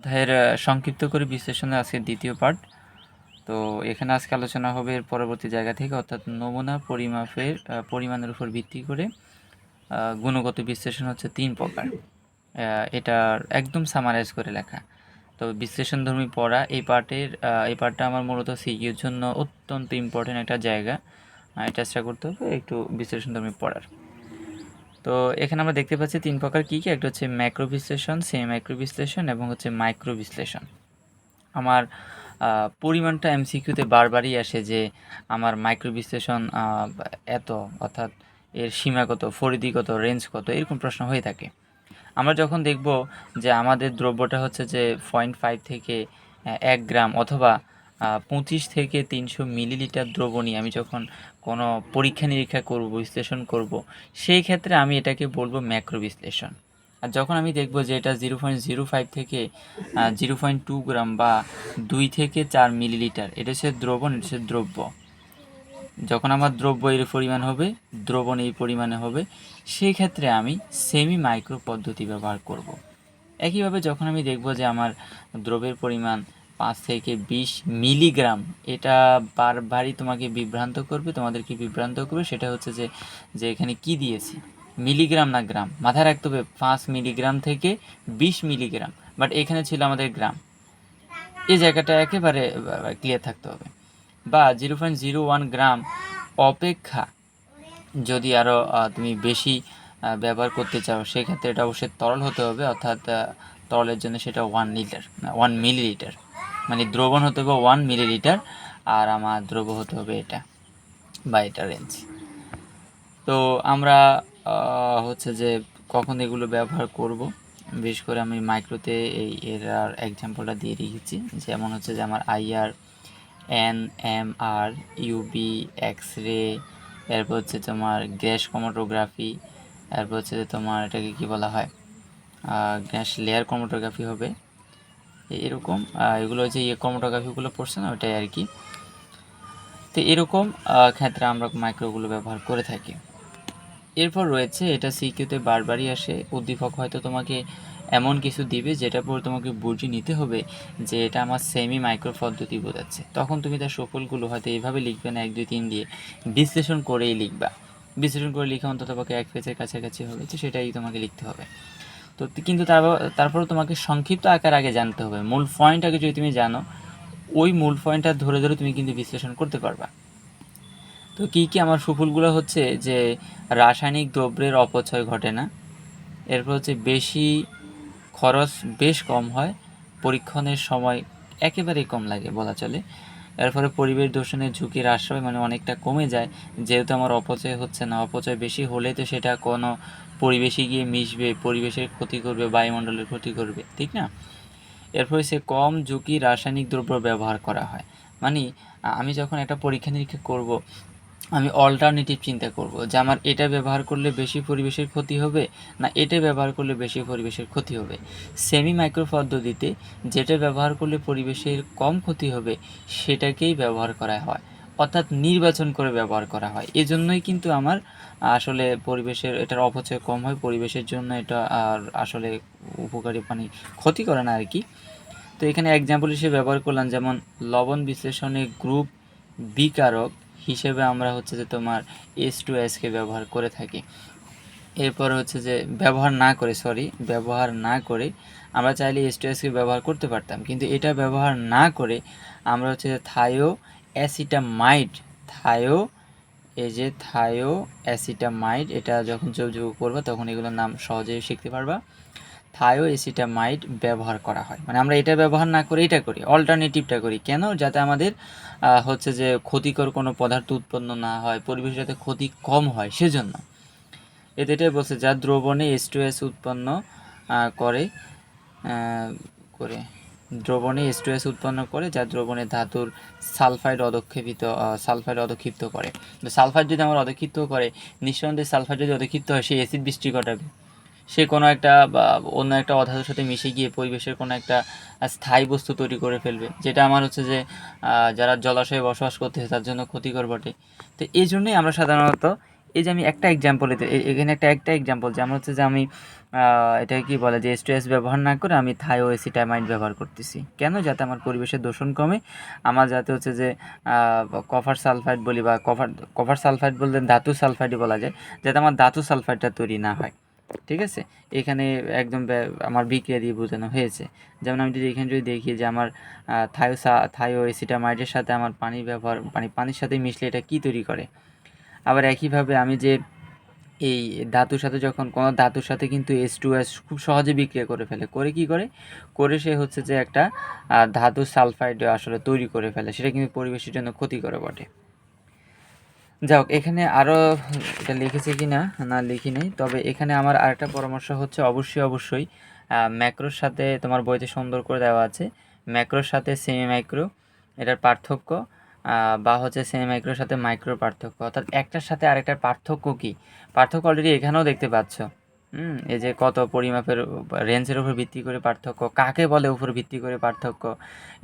অধ্যায়ের সংক্ষিপ্ত করে বিশ্লেষণের আজকের দ্বিতীয় পার্ট। তো এখানে আজকে আলোচনা হবে এর পরবর্তী জায়গা থেকে, অর্থাৎ নমুনা পরিমাপের পরিমাণের উপর ভিত্তি করে গুণগত বিশ্লেষণ হচ্ছে 3 প্রকার। এটার একদম সামারাইজ করে লেখা। তো বিশ্লেষণধর্মী পড়া এই পার্টটা আমার মূলত সিকিউর জন্য অত্যন্ত ইম্পর্টেন্ট একটা জায়গা। এটা চেষ্টা করতে হবে একটু বিশ্লেষণধর্মী পড়ার। তো এখানে আমরা দেখতে পাচ্ছি 3 প্রকার কী কী। একটা হচ্ছে ম্যাক্রো বিশ্লেষণ, সেমি ম্যাক্রো বিশ্লেষণ এবং হচ্ছে মাইক্রো বিশ্লেষণ। আমার পরিমাণটা এমসিকিউতে বারবারই আসে যে আমার মাইক্রো বিশ্লেষণ এত, অর্থাৎ এর সীমা কত, পরিধি কত, রেঞ্জ কত, এরকম প্রশ্ন হয়ে থাকে। আমরা যখন দেখব যে আমাদের দ্রব্যটা হচ্ছে যে 0.5 থেকে 1 গ্রাম অথবা 25 থেকে 300 মিলিলিটার দ্রব্য নিয়ে আমি যখন কোনো পরীক্ষা নিরীক্ষা করব, বিশ্লেষণ করব, সেই ক্ষেত্রে আমি এটাকে বলবো ম্যাক্রো বিশ্লেষণ। আর যখন আমি দেখব যে এটা 0.05 থেকে 0.2 গ্রাম বা 2 থেকে 4 মিলিলিটার, এটা হচ্ছে দ্রবণ, এটা হচ্ছে দ্রব্য। যখন আমার দ্রব্য এর পরিমাণ হবে, দ্রবণ এই পরিমাণে হবে, সেই ক্ষেত্রে আমি সেমি মাইক্রো পদ্ধতি ব্যবহার করব। একইভাবে যখন আমি দেখব যে আমার দ্রব্যের পরিমাণ 5 থেকে 20 মিলিগ্রাম, এটা বারবারই তোমাকে বিভ্রান্ত করবে, তোমাদেরকে বিভ্রান্ত করবে। সেটা হচ্ছে যে এখানে কি দিয়েছি, মিলিগ্রাম না গ্রাম। মাথায় রাখতে হবে 5 মিলিগ্রাম থেকে 20 মিলিগ্রাম, বাট এখানে ছিল আমাদের গ্রাম। এই জায়গাটা একেবারে ক্লিয়ার থাকতে হবে। বা 0.01 গ্রাম অপেক্ষা যদি আরও তুমি বেশি ব্যবহার করতে চাও, সেক্ষেত্রে এটা অবশ্যই তরল হতে হবে, অর্থাৎ তরলের জন্য সেটা 1 মিলিলিটার, মানে দ্রবণ হতে হবে 1 মিলিলিটার, আর আমার দ্রব্য হতে হবে এটা বা এটা রেঞ্জ। তো আমরা হচ্ছে যে কখন এগুলো ব্যবহার করব, বিশেষ করে আমি মাইক্রোতে এর এক্সাম্পলটা দিয়ে রেখেছি। যেমন হচ্ছে যে আমার IR, NMR, UV, X ray, এরপর হচ্ছে তোমার গ্যাস ক্রোমাটোগ্রাফি, এরপর হচ্ছে যে তোমার এটাকে কী বলা হয়, গ্যাস লেয়ার ক্রোমাটোগ্রাফি হবে, এরকম। এগুলো হচ্ছে ক্রোমাটোগ্রাফিগুলো পড়ছে না, ওটাই আর কি। তো এরকম ক্ষেত্রে আমরা মাইক্রোগুলো ব্যবহার করে থাকি। এরপর রয়েছে, এটা সিকিউতে বারবারই আসে, উদ্দীপক হয়তো তোমাকে এমন কিছু দিবে যেটার পর তোমাকে বুঝে নিতে হবে যে এটা আমার সেমি মাইক্রো পদ্ধতি বোঝাচ্ছে। তখন তুমি তার সফলগুলো হয়তো এইভাবে লিখবে না 1 2 3 দিয়ে, বিশ্লেষণ করেই লিখবা। বিশ্লেষণ করে লিখে অন্তত পক্ষে 1 পেজের কাছাকাছি হবে, তো সেটাই তোমাকে লিখতে হবে। তো কিন্তু তারপরও তোমাকে সংক্ষিপ্ত আকার আগে জানতে হবে। মূল পয়েন্ট আগে যদি তুমি জানো, ওই মূল পয়েন্টটা ধরে ধরে তুমি কিন্তু বিশ্লেষণ করতে পারবা। তো কী কী আমার সুফলগুলো হচ্ছে যে রাসায়নিক দ্রব্যের অপচয় ঘটে না, এরপর হচ্ছে বেশি খরচ বেশ কম হয়, পরীক্ষণের সময় একেবারেই কম লাগে বলা চলে, এরপরে পরিবেশ দূষণের ঝুঁকি হ্রাস হয়, মানে অনেকটা কমে যায়, যেহেতু আমার অপচয় হচ্ছে না। অপচয় বেশি হলে তো সেটা কোনো পরিবেশে গিয়ে মিশবে, পরিবেশের ক্ষতি করবে, বায়ুমণ্ডলের ক্ষতি করবে, ঠিক না? এরপর হচ্ছে কম ঝুঁকি রাসায়নিক দ্রব্য ব্যবহার করা হয়, মানে আমি যখন একটা পরীক্ষা নিরীক্ষা করব, আমি অল্টারনেটিভ চিন্তা করব যে আমার এটা ব্যবহার করলে বেশি পরিবেশের ক্ষতি হবে না এটা ব্যবহার করলে বেশি পরিবেশের ক্ষতি হবে। সেমি মাইক্রো পদ্ধতিতে যেটা ব্যবহার করলে পরিবেশের কম ক্ষতি হবে সেটাকেই ব্যবহার করা হয়, অর্থাৎ নির্বাচন করে ব্যবহার করা হয়। এজন্যই কিন্তু আমার আসলে পরিবেশের এটার অপচয় কম হয়, পরিবেশের জন্য এটা আর আসলে উপকারী, মানে ক্ষতি করে না আর কি। তো এখানে এক্সাম্পল হিসেবে ব্যবহার করলাম, যেমন লবণ বিশ্লেষণে গ্রুপ বিকারক হিসেবে আমরা হচ্ছে যে তোমার H2S-কে ব্যবহার করে থাকি। এরপর হচ্ছে যে ব্যবহার না করে আমরা চাইলে H2S-কে ব্যবহার করতে পারতাম, কিন্তু এটা ব্যবহার না করে আমরা হচ্ছে যে থায়ো অ্যাসিটামাইড, এটা যখন যোগ করবো তখন এগুলোর নাম সহজেই শিখতে পারবা। থায়োএসিটামাইড ব্যবহার করা হয়, মানে আমরা এটা ব্যবহার না করে এটা করি, অল্টারনেটিভটা করি। কেন? যাতে আমাদের হচ্ছে যে ক্ষতিকর কোনো পদার্থ উৎপন্ন না হয়, পরিবেশের যাতে ক্ষতি কম হয়, সেজন্য। এটাই বলছে যা দ্রবণে H2S উৎপন্ন করে যা দ্রবণে ধাতুর সালফাইড অধক্ষিপ্ত করে। তো সালফাইড যদি আমার অধক্ষিপ্ত করে, নিঃসন্দেহে সালফাইড যদি অধক্ষিপ্ত হয় সে অ্যাসিড বৃষ্টি ঘটাবে, সে কোনো একটা বা অন্য একটা অধাতুর সাথে মিশে গিয়ে পরিবেশের কোনো একটা স্থায়ী বস্তু তৈরি করে ফেলবে, যেটা আমার হচ্ছে যে যারা জলাশয়ে বসবাস করতেছে তার জন্য ক্ষতিকর বটে। তো এই জন্যই আমরা সাধারণত এই যে আমি একটা এক্সাম্পল এখানে একটা এক্সাম্পল যেমন হচ্ছে যে আমি এটা কি বলে যে H2S ব্যবহার না করে আমি থায়োএসিটামাইড ব্যবহার করতেছি কেন, যাতে আমার পরিবেশের দূষণ কমে, আমার যাতে হচ্ছে যে কপার সালফাইড বলি বা কপার সালফাইড বলতে ধাতু সালফাইডই বলা যায়, যাতে আমার ধাতু সালফাইডটা তৈরি না হয়। ঠিক আছে, এখানে একদম আমার বিক্রিয়া দিয়ে বোঝানো হয়েছে। যেমন আমি যদি এখানে যদি দেখি যে আমার থায়োএসিটামাইডের সাথে আমার পানির সাথে মিশলে এটা কি তৈরি করে। আবার একইভাবে আমি যে এই ধাতুর সাথে যখন কোনো ধাতুর সাথে কিন্তু H2S খুব সহজে বিক্রিয়া করে ফেলে, করে সে হচ্ছে যে একটা ধাতু সালফাইড আসলে তৈরি করে ফেলে, সেটা কিন্তু পরিবেশের জন্য ক্ষতিকর বটে। যাক, এখানে আরও এটা লিখেছে কি না লিখি নেই, তবে এখানে আমার আরেকটা পরামর্শ হচ্ছে অবশ্যই ম্যাক্রোর সাথে তোমার বইতে সুন্দর করে দেওয়া আছে ম্যাক্রোর সাথে সেমি মাইক্রো এটার পার্থক্য, বা হচ্ছে সেমি মাইক্রোর সাথে মাইক্রোর পার্থক্য, অর্থাৎ একটার সাথে আরেকটার পার্থক্য কি, পার্থক্য অলরেডি এখানেও দেখতে পাচ্ছ। এই যে কত পরিমাপের রেঞ্জের উপর ভিত্তি করে পার্থক্য, কাকে বলে উপর ভিত্তি করে পার্থক্য,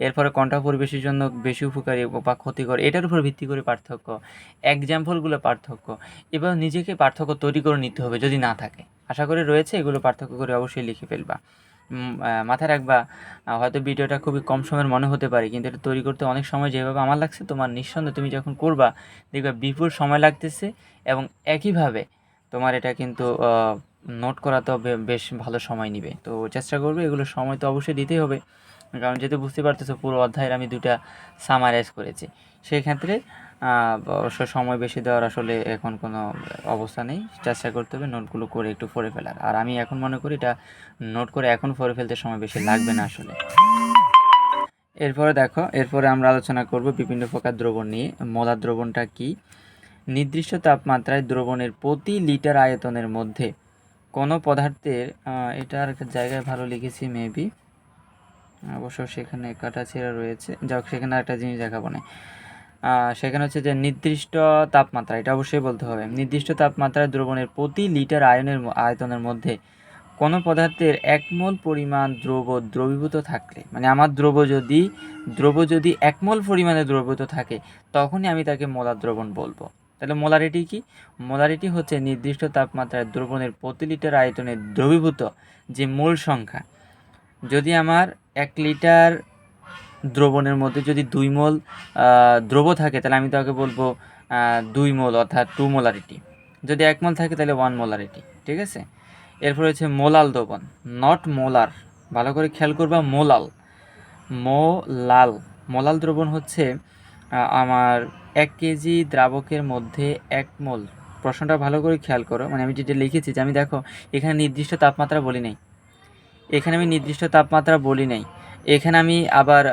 এরপরে কোনটা পরিবেশের জন্য বেশি উপকারী বা ক্ষতিকর এটার উপর ভিত্তি করে পার্থক্য, এক্সাম্পলগুলো পার্থক্য। এবার নিজেকে পার্থক্য তৈরি করে নিতে হবে, যদি না থাকে আশা করি রয়েছে, এগুলো পার্থক্য করে অবশ্যই লিখে ফেলবা। মাথায় রাখবা, হয়তো ভিডিওটা খুবই কম সময়ের মনে হতে পারে, কিন্তু এটা তৈরি করতে অনেক সময় যেভাবে আমার লাগছে, তোমার নিঃসন্দেহে তুমি যখন করবা দেখবা বিপুল সময় লাগতেছে, এবং একইভাবে তোমার এটা কিন্তু নোট করা তো বেশ ভালো সময় নেবে। তো চেষ্টা করবে, এগুলো সময় তো অবশ্যই দিতেই হবে, কারণ যেহেতু বুঝতে পারতেছো পুরো অধ্যায়ের আমি 2টা সামারাইজ করেছি, সেই ক্ষেত্রে অবশ্য সময় বেশি দেওয়ার আসলে এখন কোনো অবস্থা নেই। চেষ্টা করতে হবে নোটগুলো করে একটু পড়ে ফেলার, আর আমি এখন মনে করি এটা নোট করে এখন পড়ে ফেলতে সময় বেশি লাগবে না আসলে। এরপরে আমরা আলোচনা করব বিভিন্ন প্রকার দ্রবণ নিয়ে। মোলার দ্রবণটা কি? নির্দিষ্ট তাপমাত্রায় দ্রবণের প্রতি লিটার আয়তনের মধ্যে কোনো পদার্থের, এটা আর একটা জায়গায় ভালো লিখেছি মেবি, অবশ্য সেখানে কাটাছেঁড়া রয়েছে, যাক সেখানে একটা জিনিস দেখাবো না। সেখানে হচ্ছে যে নির্দিষ্ট তাপমাত্রা, এটা অবশ্যই বলতে হবে, নির্দিষ্ট তাপমাত্রায় দ্রবণের প্রতি লিটার আয়তনের মধ্যে কোনো পদার্থের 1 মোল পরিমাণ দ্রবীভূত থাকলে, মানে আমার দ্রব্য যদি 1 মোল পরিমাণে দ্রবীভূত থাকে, তখনই আমি তাকে মোলার দ্রবণ বলবো। তাহলে মোলারিটি কি? মোলারিটি হচ্ছে নির্দিষ্ট তাপমাত্রায় দ্রবণের প্রতি লিটার আয়তনে দ্রবীভূত যে মোল সংখ্যা। যদি আমার 1 লিটার দ্রবণের মধ্যে যদি 2 মোল দ্রব্য থাকে, তাহলে আমি তাকে বলবো 2 মোল, অর্থাৎ 2 মোলারিটি। যদি 1 মোল থাকে তাহলে 1 মোলারিটি। ঠিক আছে, এরপর হচ্ছে মোলাল দ্রবণ, নট মোলার, ভালো করে খেয়াল করবা, মোলাল দ্রবণ হচ্ছে আমার 1 কেজি দ্রাবকের মধ্যে 1 মোল, প্রশ্নটা ভালো করে খেয়াল করো, মানে আমি যেটা লিখেছি যে আমি দেখো এখানে নির্দিষ্ট তাপমাত্রা বলি নাই, এখানে আমি আবার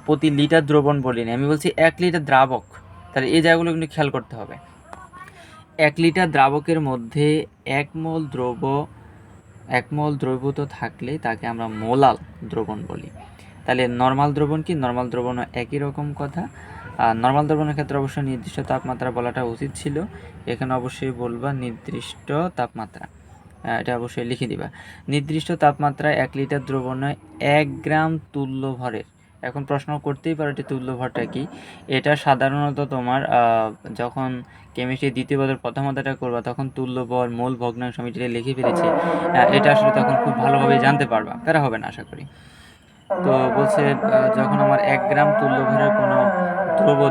প্রতি লিটার দ্রবণ বলি নাই, আমি বলছি 1 লিটার দ্রাবক। তাহলে এই জায়গাগুলো কিন্তু খেয়াল করতে হবে। 1 লিটার দ্রাবকের মধ্যে 1 মোল দ্রবীভূত থাকলে তাকে আমরা মোলাল দ্রবণ বলি। তাহলে নর্মাল দ্রবণ কি? নর্মাল দ্রবণ একই রকম কথা। আর নর্মাল দ্রবণের ক্ষেত্রে অবশ্যই নির্দিষ্ট তাপমাত্রা বলাটা উচিত ছিল, এখানে অবশ্যই বলবা নির্দিষ্ট তাপমাত্রা, এটা অবশ্যই লিখে দিবা। নির্দিষ্ট তাপমাত্রায় 1 লিটার দ্রবণে 1 গ্রাম তুল্য ভরের, এখন প্রশ্ন করতেই পারো এটি তুল্য ভরটা কি। এটা সাধারণত তোমার যখন কেমিস্ট্রি দ্বিতীয় বছর প্রথম অধ্যায়টা করবা, তখন তুল্য ভর, মোল, ভগ্নাংশ আমি যেটা লিখে ফেলেছি, এটা আসলে তখন খুব ভালোভাবে জানতে পারবা, তারা হবে না আশা করি। তো বলছে যখন আমার 1 গ্রাম তুল্য ভরের কোনো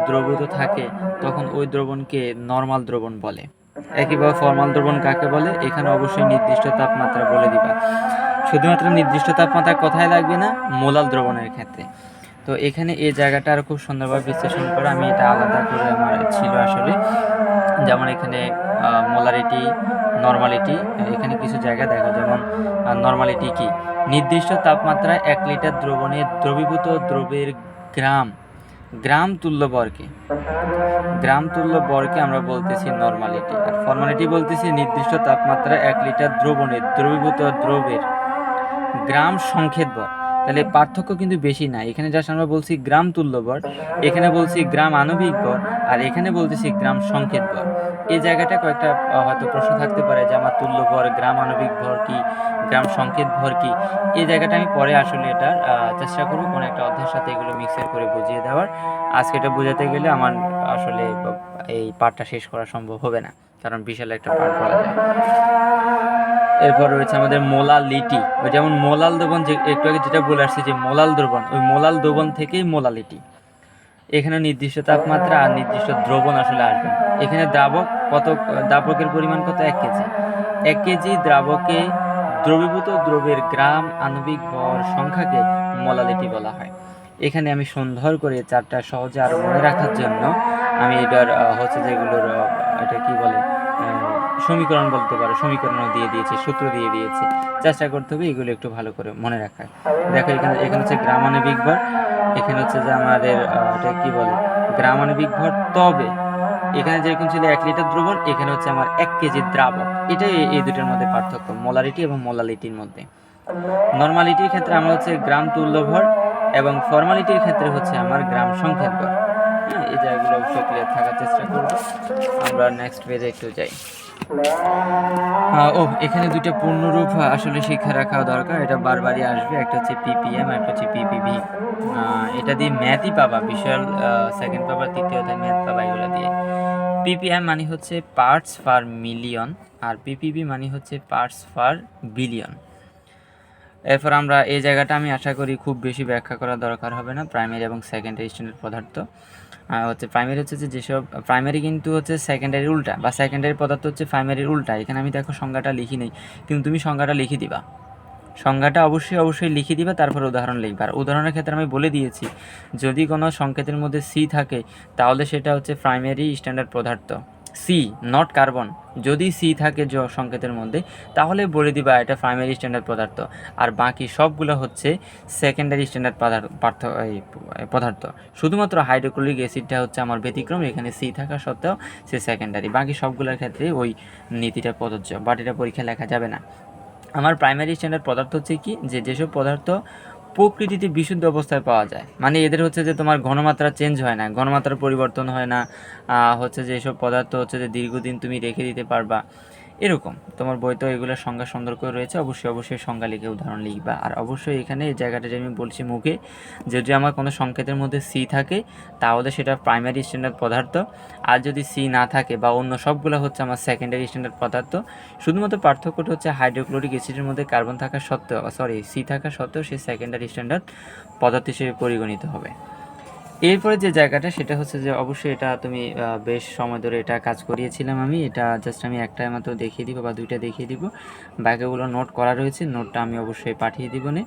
দ্রবীভূত থাকে, তখন ওই দ্রবণকে নর্মাল দ্রবণ বলে। একইভাবে ফরমাল দ্রবণ কাকে বলে, এখানে অবশ্যই নির্দিষ্ট তাপমাত্রা বলে দিবা। শুধুমাত্র নির্দিষ্ট তাপমাত্রা কথাই লাগবে না মোলাল দ্রবণের ক্ষেত্রে। তো এখানে এই জায়গাটা আরও খুব সুন্দরভাবে বিশ্লেষণ করে, আমি এটা আলাদা করে আমার ছিল আসলে, যেমন এখানে মোলারিটি, নর্মালিটি, এখানে কিছু জায়গা দেখো, যেমন নর্মালিটি কি, নির্দিষ্ট তাপমাত্রায় 1 লিটার দ্রবণে দ্রবীভূত দ্রবের গ্রাম তুল্য বরকে আমরা বলতেছি নর্মালিটি, আর ফর্মালিটি বলতেছি নির্দিষ্ট তাপমাত্রায় 1 লিটার দ্রবণে দ্রবীভূত দ্রবের গ্রাম সংকেত ভর। তাহলে পার্থক্য কিন্তু বেশি না, এখানে জাস্ট আমরা বলছি গ্রাম তুল্য ভর, এখানে বলছি গ্রাম আণবিক ভর, আর এখানে বলতেছি গ্রাম সংকেত ভর। এই জায়গাটা কয়েকটা হয়তো প্রশ্ন থাকতে পারে যে আমার তুল্য ভর, গ্রাম আণবিক ভর কি, গ্রাম সংকেত ভর কি, এই জায়গাটা আমি পরে আসলে এটা চেষ্টা করবো কোনো একটা অধ্যায়ের সাথে এগুলো মিক্সার করে বুঝিয়ে দেওয়ার। আজকে এটা বোঝাতে গেলে আমার আসলে এই পাঠটা শেষ করা সম্ভব হবে না। কারণ বিশাল একটা পার্ট বলা যায়। এরপর রয়েছে আমাদের মোলালিটি, ওই যেমন মোলাল দ্রবণ, যে একটু আগে যেটা বলে আসছি যে মোলাল দ্রবণ, ওই মোলাল দ্রবণ থেকেই মোলালিটি। এখানে নির্দিষ্ট তাপমাত্রা আর নির্দিষ্ট দ্রবণ আসলে আসবে। এখানে দ্রাবকের পরিমাণ কত? 1 কেজি। 1 কেজি দ্রাবকে দ্রবীভূত দ্রবের গ্রাম আণবিক ভর সংখ্যাকে মোলালিটি বলা হয়। এখানে আমি সুন্দর করে চারটা সহজে আরো মনে রাখার জন্য আমি এটার হচ্ছে যেগুলোর এটা কি বলে সমীকরণ বলতে পারো, সমীকরণও দিয়ে দিয়েছি, সূত্র দিয়ে দিয়েছি। চেষ্টা করতে হবে এগুলো একটু ভালো করে মনে রাখার। দেখো এখানে হচ্ছে গ্রাম আণবিক ভর, এখানে হচ্ছে যে আমাদের এটা কি বলে গ্রাম আণবিক ভর। তবে এখানে যেরকম ছিল 1 লিটার দ্রবণ, এখানে হচ্ছে আমার 1 কেজি দ্রাবক। এটাই এই দুটোর মধ্যে পার্থক্য, মোলারিটি এবং মোলালিটির মধ্যে। নর্মালিটির ক্ষেত্রে আমার হচ্ছে গ্রাম তুল্য ভর, এবং ফর্মালিটির ক্ষেত্রে হচ্ছে আমার গ্রাম সংকেত ভর। হ্যাঁ, এই জায়গাগুলো অবশ্যই ক্লিয়ার থাকার চেষ্টা করবো। আমরা নেক্সট পেজে একটু যাই। এখানে দুইটা পূর্ণরূপ আসলে শিক্ষা রাখা দরকার, এটা বারবারই আসবে। একটা হচ্ছে পিপিএম, একটা হচ্ছে পিপিভি। এটা দিয়ে ম্যাথই পাবা, বিশাল সেকেন্ড পাবা, তৃতীয় অধ্যায় ম্যাথ পাবা এগুলো দিয়ে। পিপিএম মানে হচ্ছে পার্টস পার মিলিয়ন, আর পিপিভি মানে হচ্ছে পার্টস পার বিলিয়ন। এরপর আমরা এই জায়গাটা আমি আশা করি খুব বেশি ব্যাখ্যা করা দরকার হবে না। প্রাইমারি এবং সেকেন্ডারি স্ট্যান্ডার্ড পদার্থ হচ্ছে প্রাইমারি হচ্ছে যে যেসব প্রাইমারি কিন্তু হচ্ছে সেকেন্ডারির উল্টা, বা সেকেন্ডারি পদার্থ হচ্ছে প্রাইমারির উল্টা। এখানে আমি দেখো সংজ্ঞাটা লিখি নেই, কিন্তু তুমি সংজ্ঞাটা লিখে দিবা, সংজ্ঞাটা অবশ্যই লিখে দিবা, তারপর উদাহরণ লিখবা। আর উদাহরণের ক্ষেত্রে আমি বলে দিয়েছি, যদি কোনো সংকেতের মধ্যে সি থাকে তাহলে সেটা হচ্ছে প্রাইমারি স্ট্যান্ডার্ড পদার্থ। C, not carbon. যদি সি থাকে সংকেতের মধ্যে, তাহলে বলে দিবা এটা প্রাইমারি স্ট্যান্ডার্ড পদার্থ। আর বাকি সবগুলো হচ্ছে সেকেন্ডারি স্ট্যান্ডার্ড পদার্থ। শুধুমাত্র হাইড্রোক্লোরিক অ্যাসিডটা হচ্ছে আমার ব্যতিক্রম, এখানে সি থাকা সত্ত্বেও সে সেকেন্ডারি। বাকি সবগুলোর ক্ষেত্রে ওই নীতিটা প্রযোজ্য, বাট এটা পরীক্ষা লেখা যাবে না। আমার প্রাইমারি স্ট্যান্ডার্ড পদার্থ হচ্ছে কি, যেসব পদার্থ প্রকৃতিতে বিশুদ্ধ অবস্থায় পাওয়া যায়, মানে এদের হচ্ছে যে তোমার ঘনমাত্রা চেঞ্জ হয় না, ঘনমাত্রার পরিবর্তন হয় না, হচ্ছে যে এসব পদার্থ হচ্ছে যে দীর্ঘদিন তুমি রেখে দিতে পারবা, এরকম। তোমার বইতেও এগুলোর সংজ্ঞা সুন্দর করে রয়েছে, অবশ্যই সংজ্ঞা লিখে উদাহরণ লিখবা। আর অবশ্যই এখানে এই জায়গাটা যে আমি বলছি মুখে, যদি আমার কোনো সংকেতের মধ্যে সি থাকে তাহলে সেটা প্রাইমারি স্ট্যান্ডার্ড পদার্থ, আর যদি সি না থাকে বা অন্য সবগুলো হচ্ছে আমার সেকেন্ডারি স্ট্যান্ডার্ড পদার্থ। শুধুমাত্র পার্থক্যটা হচ্ছে হাইড্রোক্লোরিক অ্যাসিডের মধ্যে কার্বন থাকা সত্ত্বেও, সি থাকা সত্ত্বেও সে সেকেন্ডারি স্ট্যান্ডার্ড পদার্থ হিসেবে পরিগণিত হবে। এরপরে যে জায়গাটা সেটা হচ্ছে যে অবশ্যই এটা তুমি বেশ সময় ধরে এটা কাজ করিয়েছিলাম আমি, এটা জাস্ট আমি একটা মাত্র দেখিয়ে দিব বা দুইটা দেখিয়ে দিব, বাকিগুলো নোট করা রয়েছে, নোটটা আমি অবশ্যই পাঠিয়ে দিব নে।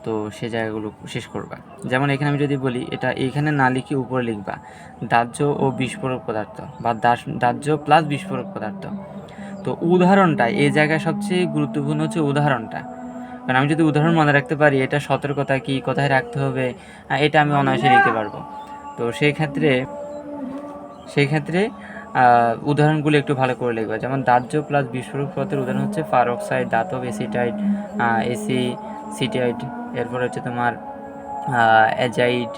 তো সে জায়গাগুলো শেষ করবা। যেমন এখানে আমি যদি বলি, এটা এইখানে না লিখে উপরে লিখবা দাহ্য ও বিস্ফোরক পদার্থ, বা দাহ্য প্লাস বিস্ফোরক পদার্থ। তো উদাহরণটা এই জায়গায় সবচেয়ে গুরুত্বপূর্ণ হচ্ছে উদাহরণটা, কারণ আমি যদি উদাহরণ মনে রাখতে পারি এটা সতর্কতা কি, কোথায় রাখতে হবে, এটা আমি অনায়াসে লিখতে পারবো। তো সেই ক্ষেত্রে উদাহরণগুলো একটু ভালো করে লিখবা। যেমন দাহ্য প্লাস বিস্ফোরক পদার্থের উদাহরণ হচ্ছে পারক্সাইড, ধাতব এসিটাইড, এসিসিটাইড, এরপর হচ্ছে তোমার অ্যাজাইড,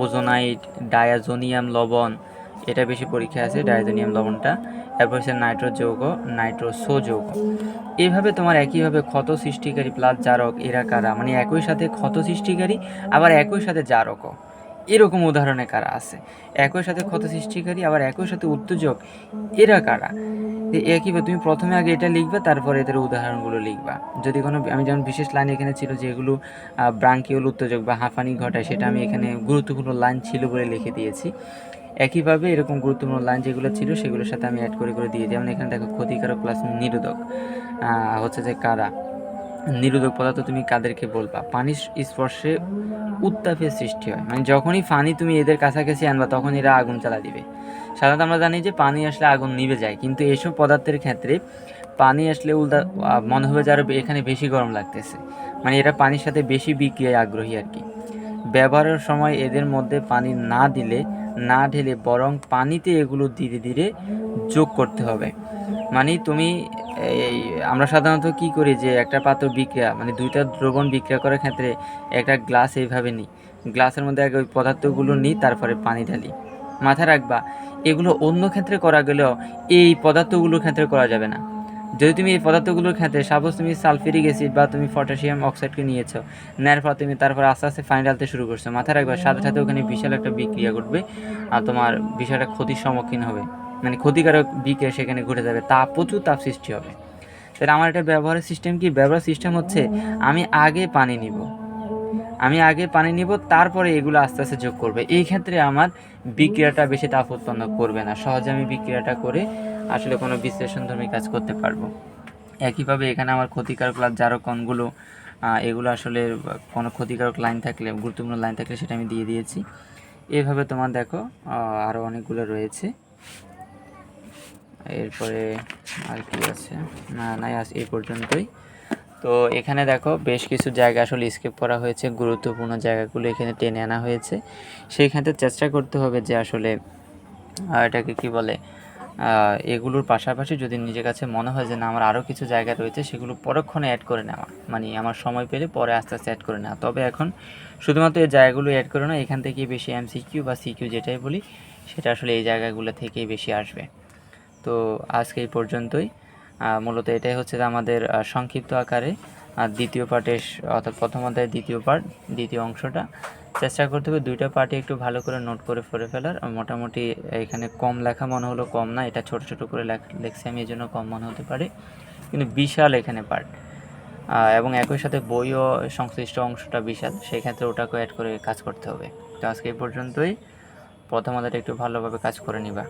ওজোনাইড, ডায়াজোনিয়াম লবণ, এটা বেশি পরীক্ষা আছে ডায়াজোনিয়াম লবণটা। এরপর হচ্ছে নাইট্রো যৌগ, নাইট্রোসো যৌগ। এইভাবে তোমার একইভাবে ক্ষত সৃষ্টিকারী প্লাস জারক এরা কারা, মানে একই সাথে ক্ষত সৃষ্টিকারী আবার একই সাথে জারকও, এরকম উদাহরণে কারা আছে। একই সাথে ক্ষত সৃষ্টিকারী আবার একই সাথে উত্তেজক, এরা কারা। একইভাবে তুমি প্রথমে আগে এটা লিখবে, তারপরে এদের উদাহরণগুলো লিখবা। যদি কোনো, আমি যেমন বিশেষ লাইন এখানে ছিল যেগুলো ব্রাঙ্কিওল উত্তেজক বা হাঁফানি ঘটায়, সেটা আমি এখানে গুরুত্বপূর্ণ লাইন ছিল বলে লিখে দিয়েছি। একইভাবে এরকম গুরুত্বপূর্ণ লাইন যেগুলো ছিল সেগুলোর সাথে আমি অ্যাড করে দিয়ে, যেমন এখানে দেখো ক্ষতিকারক প্লাস নিরোধক হচ্ছে যে কারা। নিরোধক পদার্থ তুমি কাদেরকে বলবা? পানির স্পর্শে উত্তাপের সৃষ্টি হয়, মানে যখনই পানি তুমি এদের কাছাকাছি আনবা তখন এরা আগুন জ্বালা দিবে। সাধারণত আমরা জানি যে পানি আসলে আগুন নিভে যায়, কিন্তু এসব পদার্থের ক্ষেত্রে পানি আসলে মনে হবে যে আরও এখানে বেশি গরম লাগতেছে, মানে এরা পানির সাথে বেশি বিক্রিয়ায় আগ্রহী আর কি। ব্যবহারের সময় এদের মধ্যে পানি না ঢেলে বরং পানিতে এগুলো ধীরে ধীরে যোগ করতে হবে। মানে তুমি আমরা সাধারণত কি করি যে একটা পাত্র বিক্রিয়া, মানে দুইটা দ্রবণ বিক্রিয়া করার ক্ষেত্রে একটা গ্লাস এইভাবে নিই, গ্লাসের মধ্যে আগে ওই পদার্থগুলো নিই, তারপরে পানি ঢালি। মাথায় রাখবা এগুলো অন্য ক্ষেত্রে করা গেলেও এই পদার্থগুলোর ক্ষেত্রে করা যাবে না। যদি তুমি এই পদার্থগুলোর ক্ষেত্রে সাপোজ তুমি সালফিউরিক অ্যাসিড বা তুমি পটাশিয়াম অক্সাইডকে নিয়েছো, নেওয়ার পর তুমি তারপর আস্তে আস্তে পানি ঢালতে শুরু করছো, মাথায় রাখবা সাথে সাথে ওখানে বিশাল একটা বিক্রিয়া ঘটবে আর তোমার বিশাল একটা ক্ষতির সম্মুখীন হবে। মানে ক্ষতিকারক বিক্রিয়া সেখানে ঘটে যাবে, প্রচুর তাপ সৃষ্টি হবে। তাহলে আমার এটা ব্যবহারের সিস্টেম কি? ব্যবহার সিস্টেম হচ্ছে আমি আগে পানি নিব, তারপরে এগুলো আস্তে আস্তে যোগ করবে। এই ক্ষেত্রে আমার বিক্রিয়াটা বেশি তাপ উৎপন্ন করবে না, সহজে আমি বিক্রিয়াটা করে আসলে কোনো বিশ্লেষণধর্মী কাজ করতে পারবো। একইভাবে এখানে আমার ক্ষতিকারক জারকণগুলো, এগুলো আসলে কোনো ক্ষতিকারক লাইন থাকলে, গুরুত্বপূর্ণ লাইন থাকলে সেটা আমি দিয়ে দিয়েছি। এইভাবে তোমার দেখো আরও অনেকগুলো রয়েছে। এরপরে আর কি আছে? নাই, আজ এই পর্যন্তই। তো এখানে দেখো বেশ কিছু জায়গা আসলে স্কিপ করা হয়েছে, গুরুত্বপূর্ণ জায়গাগুলো এখানে টেনে আনা হয়েছে। সেইখানে চেষ্টা করতে হবে যে আসলে এটাকে কি বলে, এগুলোর পাশাপাশি যদি নিজের কাছে মনে হয় যে না আমার আরও কিছু জায়গা রয়েছে, সেগুলো পরক্ষণে অ্যাড করে নেওয়া, মানে আমার সময় পেলে পরে আস্তে আস্তে অ্যাড করে নেওয়া। তবে এখন শুধুমাত্র এই জায়গাগুলো অ্যাড করে না, এখান থেকেই বেশি এমসিকিউ বা সিকিউ যেটাই বলি, সেটা আসলে এই জায়গাগুলো থেকেই বেশি আসবে। তো আজকে এই পর্যন্তই। মূলত এটাই হচ্ছে যে আমাদের সংক্ষিপ্ত আকারে দ্বিতীয় পার্টের, অর্থাৎ প্রথম অধ্যায়ের দ্বিতীয় অংশটা। চেষ্টা করতে হবে দুইটা পার্টে একটু ভালো করে নোট করে ফেলার। মোটামুটি এখানে কম লেখা মনে হলো, কম না, এটা ছোট ছোট করে লেখছি আমি, এই জন্য কম মনে হতে পারে, কিন্তু বিশাল এখানে পার্ট, এবং একই সাথে বইও সংশ্লিষ্ট অংশটা বিশাল, সেই ক্ষেত্রে ওটাকে অ্যাড করে কাজ করতে হবে। তো আজকে এই পর্যন্তই। প্রথম অধ্যায়টা একটু ভালোভাবে কাজ করে নিবা।